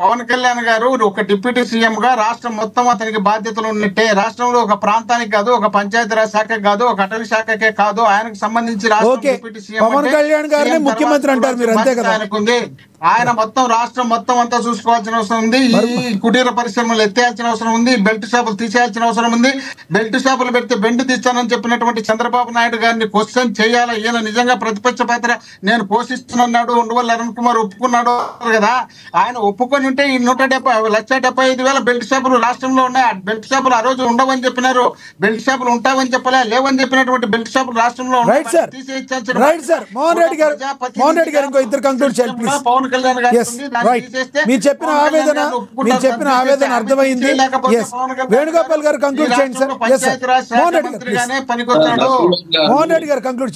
పవన్ కళ్యాణ్ గారు ఒక deputy CM గా రాష్ట్రం మొత్తం అతనికి బాధ్యతలు ఉన్నట్టే. రాష్ట్రంలో ఒక ప్రాంతానికి కాదు, ఒక పంచాయతీరాజ్ శాఖకి కాదు, ఒక అటవీ శాఖకే కాదు, ఆయనకు సంబంధించి డిప్యూటీ సీఎం పవన్ కళ్యాణ్ గారిని ముఖ్యమంత్రి అంటారు మీరు, అంతే కదా? ఆయన మొత్తం రాష్ట్రం మొత్తం అంతా చూసుకోవాల్సిన అవసరం ఉంది. ఈ కుటీర పరిశ్రమలు ఎత్తేయాల్సిన అవసరం ఉంది. బెల్ట్ షాపులు తీసేయాల్సిన అవసరం ఉంది. బెల్ట్ షాపులు పెడితే బెండ్ తీస్తానని చెప్పినటువంటి చంద్రబాబు నాయుడు గారిని క్వశ్చన్ చేయాలి. ఈయన నిజంగా ప్రతిపక్ష పాత్ర నేను పోషిస్తున్నాడు, ఉండవల్లి అరుణ్ కుమార్ ఒప్పుకున్నాడు కదా. ఆయన ఒప్పుకొని ఉంటే ఈ 1,75,000 బెల్ట్ షాపులు రాష్ట్రంలో ఉన్నాయి. ఆ బెల్ట్ షాపులు ఆ రోజు ఉండవని చెప్పినారు. బెల్ట్ షాపులు ఉంటావని చెప్పలే, లేవని చెప్పినటువంటి బెల్ట్ షాపులు రాష్ట్రంలో తీసేయించాల్సిన. మోహన్ రెడ్డి గారు ఇంకో ఇద్దరు కంక్లూడ్ చేయాలి. పవన్ కళ్యాణ్ గారు మీరు చెప్పిన ఆవేదన అర్థమైంది. వేణుగోపాల్ గారు కంక్లూడ్ చేయండి సార్. మోహన్ రెడ్డి గారు కంక్లూడ్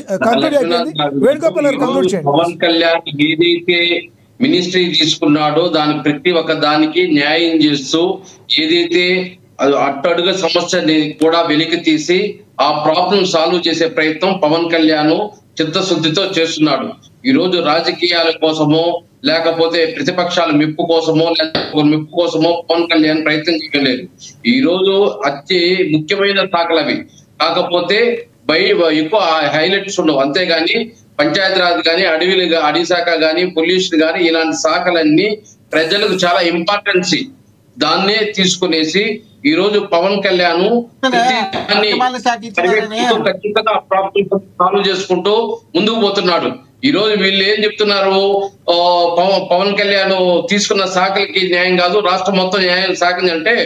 అయిపోయింది. వేణుగోపాల్ గారు కంక్లూడ్ చేయండి. పవన్ కళ్యాణ్ ఏదైతే మినిస్ట్రీ తీసుకున్నాడో దాని ప్రతి ఒక్క దానికి న్యాయం చేస్తూ ఏదైతే అట్టడుగు సమస్యని కూడా వెలికి తీసి ఆ ప్రాబ్లం సాల్వ్ చేసే ప్రయత్నం పవన్ కళ్యాణ్ చిత్తశుద్ధితో చేస్తున్నాడు. ఈ రోజు రాజకీయాల కోసమో లేకపోతే ప్రతిపక్షాల మెప్పు కోసమో పవన్ కళ్యాణ్ ప్రయత్నం చేయలేదు. ఈ రోజు అతి ముఖ్యమైన శాఖలవి కాకపోతే ఎక్కువ హైలైట్స్ ఉండవు. అంతేగాని పంచాయతీరాజ్ కానీ అడవి శాఖ కానీ పొల్యూషన్ కానీ ఇలాంటి శాఖలన్నీ ప్రజలకు చాలా ఇంపార్టెన్సీ దాన్నే తీసుకునేసి ఈ రోజు పవన్ కళ్యాణ్ ఖచ్చితంగా సాల్వ్ చేసుకుంటూ ముందుకు పోతున్నాడు. ఈ రోజు వీళ్ళు ఏం చెప్తున్నారు, పవన్ కళ్యాణ్ తీసుకున్న శాఖలకి న్యాయం కాదు, రాష్ట్రం మొత్తం న్యాయం శాఖ అంటే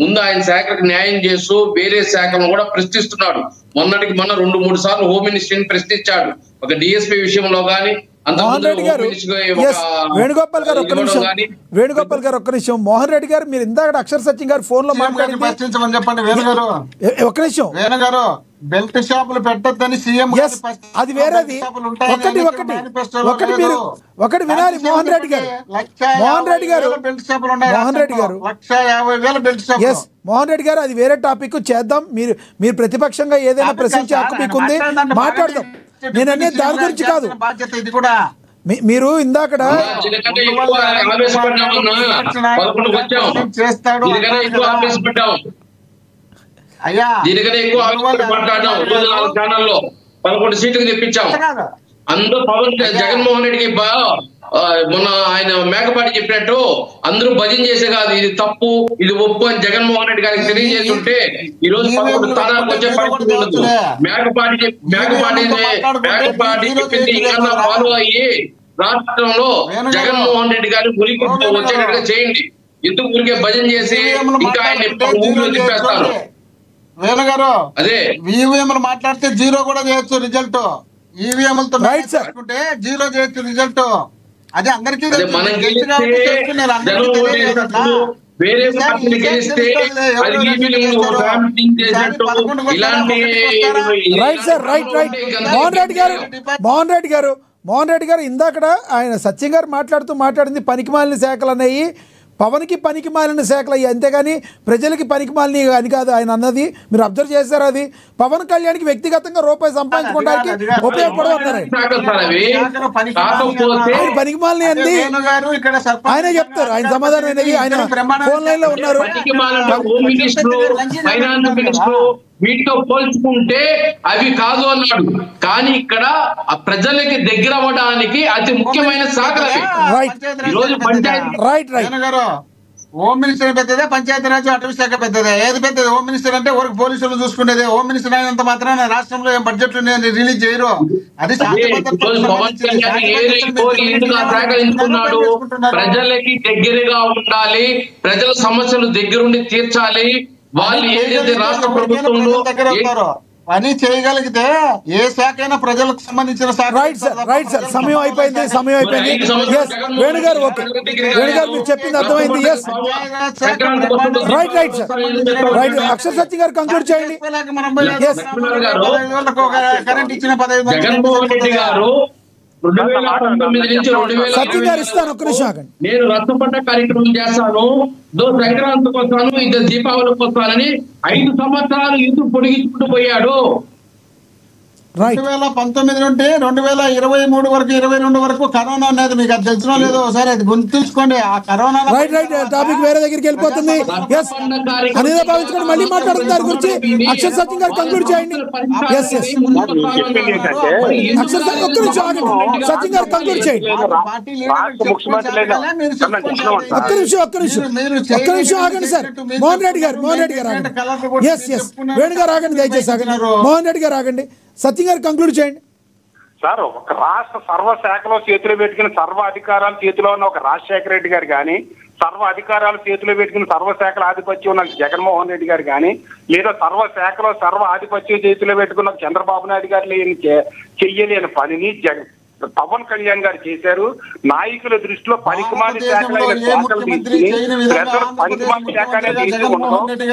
ముందు ఆయన శాఖలకు న్యాయం చేస్తూ వేరే శాఖలను కూడా ప్రశ్నిస్తున్నాడు. మొన్నటికి మొన్న 2-3 సార్లు హోమ్ మినిస్ట్రీని ప్రశ్నించాడు. ఒక డిఎస్పీ విషయంలో గానీ వేణుగోపాల్ గారు ఒక్క నిమిషం. మోహన్ రెడ్డి గారు మీరు ఇందాక అక్షర్ సత్యం గారు ఫోన్ లో మాట్లాడించమని చెప్పండి. వేణుగారు ఒక్క నిమిషం. వేణుగారు బెల్ట్ షాపులు పెట్టద్దని సీఎం అది వేరేది. ఒకటి వినాలి. మోహన్ రెడ్డి గారు మోహన్ రెడ్డి గారు అది వేరే టాపిక్ చేద్దాం. మీరు ప్రతిపక్షంగా ఏదైనా ప్రశ్నించే హక్కు మీకుంది, మాట్లాడదాం. నేను అనేది దాని గురించి కాదు. మీరు ఇందాక దీనికన్నా ఎక్కువ మాట్లాడడం 4 ఛానల్లో 11 సీట్లకు తెప్పించాం. అందరూ జగన్మోహన్ రెడ్డికి మొన్న ఆయన మేకపాటి చెప్పినట్టు అందరూ భజన చేసే కాదు, ఇది తప్పు ఇది ఒప్పు అని జగన్మోహన్ రెడ్డి గారికి తెలియజేస్తుంటే ఈ రోజు 11 స్థానాలకు వచ్చే పరిస్థితి ఉండదు. మేకపాటి చెప్పింది ఇంకా ఫాలో అయ్యి రాష్ట్రంలో జగన్మోహన్ రెడ్డి గారిని ఉరికి వచ్చేటట్టుగా చేయండి. ఎందుకు ఊరికే భజన చేసి ఇంకా ఆయన ఊరిలో తిప్పేస్తారు. వేణుగారు అదే ఈవీఎంలు మాట్లాడితే 0 కూడా చేయొచ్చు రిజల్ట్. ఈవీఎంలతో జీరో చేయొచ్చు రిజల్ట్. అదే అందరికీ వేరే పార్టీని గెలిస్తే మోహన్ రెడ్డి గారు ఇందాక ఆయన సత్యం గారు మాట్లాడింది పనికిమాలిన శాఖలు అనేవి పవన్కి పనికి మాలిన శాఖలు అయ్యి, అంతేగాని ప్రజలకి పనికి మాలిన అని కాదు ఆయన అన్నది. మీరు అబ్జర్వ్ చేశారు. అది పవన్ కళ్యాణ్కి వ్యక్తిగతంగా రూపాయి సంపాదించుకోవడానికి ఉపయోగపడవన్నారు. ఆయన పనికి మాలిన అంది ఆయనే చెప్తారు. ఆయన సమాధానం అనేది ఆయన ఫోన్ లైన్ లో ఉన్నారు. వీటితో పోల్చుకుంటే అవి కాదు అన్నాడు. కానీ ఇక్కడ ప్రజలకి దగ్గర అవ్వడానికి అతి ముఖ్యమైన శాఖలు. హోమ్ మినిస్టర్ పెద్దదే, పంచాయతీరాజ్ అటవీ శాఖ పెద్దదే? ఏది పెద్దది? హోమ్ మినిస్టర్ అంటే ఊరికి పోలీసులు చూసుకునేది. హోమ్ మినిస్టర్ అయినంత మాత్రాన రాష్ట్రంలో ఏం బడ్జెట్లు రిలీజ్ చేయరు. అది ప్రజలకి దగ్గరగా ఉండాలి, ప్రజల సమస్యలు దగ్గరుండి తీర్చాలి. వాళ్ళు ఏదైతే రాష్ట్ర ప్రభుత్వంలో పని చేయగలిగితే ఏ శాఖ అయినా ప్రజలకు సంబంధించిన శాఖ. రైట్ సార్, సమయం అయిపోయింది. వేణుగారు ఓకే, వేణుగారు మీరు చెప్పింది అర్థమైంది. రైట్ సార్, అక్షర్ సత్యం గారు కంక్లూడ్ చేయండి. కరెంట్ ఇచ్చిన 15 జగన్మోహన్ రెడ్డి గారు 2019 నుంచి 2000 నేను రచ్చబండ కార్యక్రమం చేస్తాను, సంక్రాంతికి వస్తాను, ఇద్దరు దీపావళికి వస్తానని 5 సంవత్సరాలు ఎందుకు పొడిగించుకుంటూ పోయాడు. రైట్ 2019 నుండి 2023 వరకు 22 వరకు కరోనా అనేది మీకు అది తెలిసినా లేదో ఒకసారి అది గుర్తుంచుకోండి. ఆ కరోనా రైట్ రైట్ టాపిక్ వేరే దగ్గరికి వెళ్ళిపోతుంది. ఎస్ అనేది భావించుకొని మళ్ళీ మాట్లాడుతున్నారు గురించి అక్షర్ సత్యం గారు కంక్లూడ్ చేయండి. ఎస్ ఎస్ అక్షర్ ఒక్క నిమిషం ఆగండి, సత్యం గారు కంక్లూడ్ చేయండి. ఒక్క నిమిషం ఆగండి సార్. మోహన్ రెడ్డి గారు ఆగండి. ఎస్ ఎస్ వేణు గారు ఆగండి, దయచేసి ఆగండి. మోహన్ రెడ్డి గారు ఆగండి, సత్యం గారు కంక్లూడ్ చేయండి. సార్ ఒక రాష్ట్ర సర్వశాఖలో చేతిలో పెట్టుకుని సర్వ అధికారాలు చేతిలో ఉన్న ఒక రాజశేఖర రెడ్డి గారు కానీ, సర్వ అధికారాలు చేతిలో పెట్టుకుని సర్వశాఖల ఆధిపత్యం ఉన్న జగన్మోహన్ రెడ్డి గారు కానీ, లేదా సర్వశాఖలో సర్వ ఆధిపత్యం చేతిలో పెట్టుకున్న చంద్రబాబు నాయుడు గారు చెయ్యలేని పనిని పవన్ కళ్యాణ్ గారు చేశారు. నాయకుల దృష్టిలో పనికిమాలి శాఖలైన శాఖలు తీసుకుని ప్రజలు పనికిమాలి శాఖ అనేది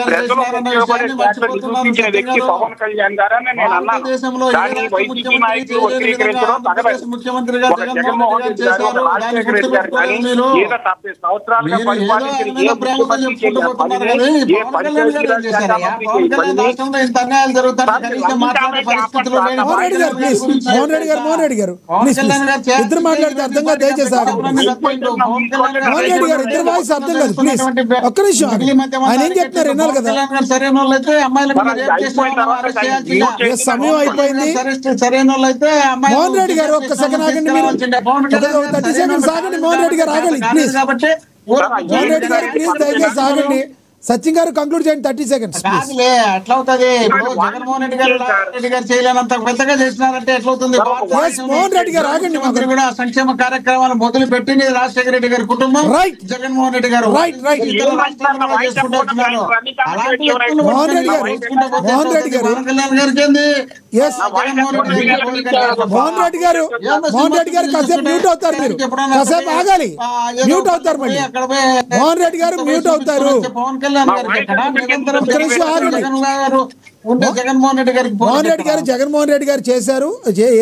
ప్రజలు ఉపయోగపడే శాఖలు నిరూపించిన వ్యక్తి పవన్ కళ్యాణ్ గారు అని నేను అన్నాను. దాన్ని వైసీపీ నాయకులు వక్రీకరించడం తగదు. ఒక జగన్మోహన్ రెడ్డి గారు, ఒక రాజశేఖర రెడ్డి గారు కానీ లేదా 70 సంవత్సరాలుగా పరిపాలించిన ఏ ముఖ్యమంత్రి చేయని పనిని, ఏ పంచాయతీరాజ్ శాఖ మంత్రి చేయని పనిని ఇద్దరు మాట్లాడితే అర్థం కాదు, దయచేసి ఇద్దరు వాయిస్ అర్థం కాదు. ప్లీజ్ ఒక్క నిమిషం, ఆయన ఏం చెప్తున్నారు విన్నారు కదా. సమయం అయిపోయింది. మోహన్ రెడ్డి గారు ఒక్క సెకండ్ ఆగండి, మీరు 30 సెకండ్స్ ఆగండి. మోహన్ రెడ్డి గారు ఆగండి ప్లీజ్. మోహన్ రెడ్డి గారు ప్లీజ్ దయచేసి ఆగండి. సచిన్ గారు కంక్లూడ్ చేయండి, 30 సెకండ్స్. ఎట్లా అవుతుంది? జగన్మోహన్ రెడ్డి గారు చేయలేనంత పెద్దగా చేసినారంటే ఎట్లా అవుతుంది? మోహన్ రెడ్డి గారు ఆగండి. కూడా సంక్షేమ కార్యక్రమాలు మొదలు పెట్టింది రాజశేఖర రెడ్డి గారి కుటుంబం, రైట్. జగన్మోహన్ రెడ్డి గారు రైట్ రైట్ చేసుకుంటూ వచ్చినారు. అలాంటి మోహన్ రెడ్డి గారు మోహన్ రెడ్డి గారు మోహన్ రెడ్డి గారు మోహన్ రెడ్డి గారు కాసేపు మ్యూట్ అవుతారు. మీరు కాసేపు ఆగాలి, మ్యూట్ అవుతారు. మళ్ళీ మోహన్ రెడ్డి గారు మ్యూట్ అవుతారు. పవన్ కళ్యాణ్ జగన్మోహన్ రెడ్డి గారికి మోహన్ రెడ్డి గారు జగన్మోహన్ రెడ్డి గారు చేశారు,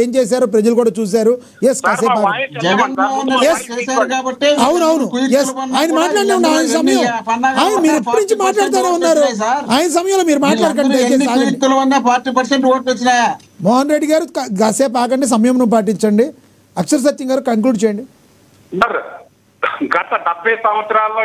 ఏం చేశారు ప్రజలు కూడా చూశారు. ఎస్ కాసేపు అవునవును. ఎస్ ఆయన మాట్లాడినా ఆయన సమయం, ఆయన మీరు ఎప్పటి నుంచి మాట్లాడుతూనే ఉన్నారు. ఆయన సమయంలో మీరు మాట్లాడకండి. మోహన్ రెడ్డి గారు కాసేపు ఆగండి, సమయం పాటించండి. అక్షర్ సత్యం గారు కంక్లూడ్ చేయండి. గత 70 సంవత్సరాల్లో